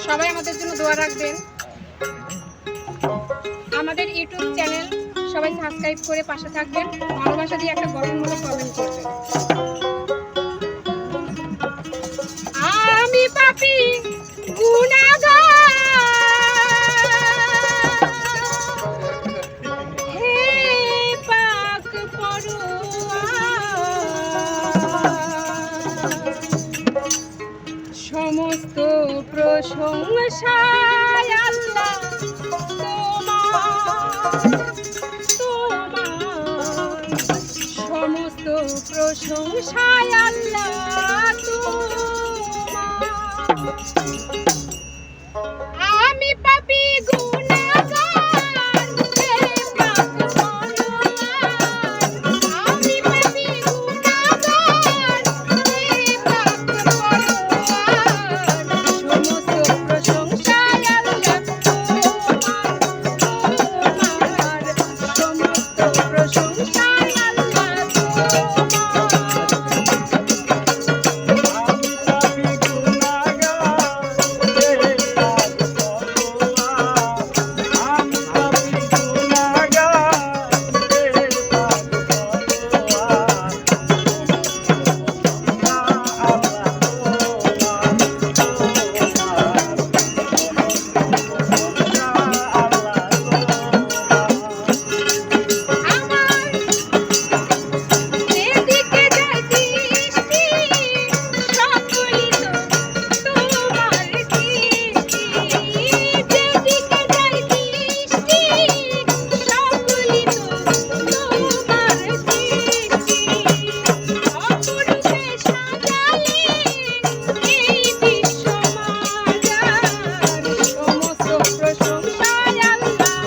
সবাই আমাদের জন্য দোয়া রাখবেন। আমাদের ইউটিউব চ্যানেল সবাই সাবস্ক্রাইব করে পাশে থাকবেন, ভালোবাসা দিয়ে একটা গঠনমূলক কমেন্ট করবেন। আমি পাপী গুনাহগার, হে পাক পরোয়ার, সমস্ত প্রশংসায় আল্লাহ তোমার, সমস্ত প্রশংসায় আল্লাহ তোমার।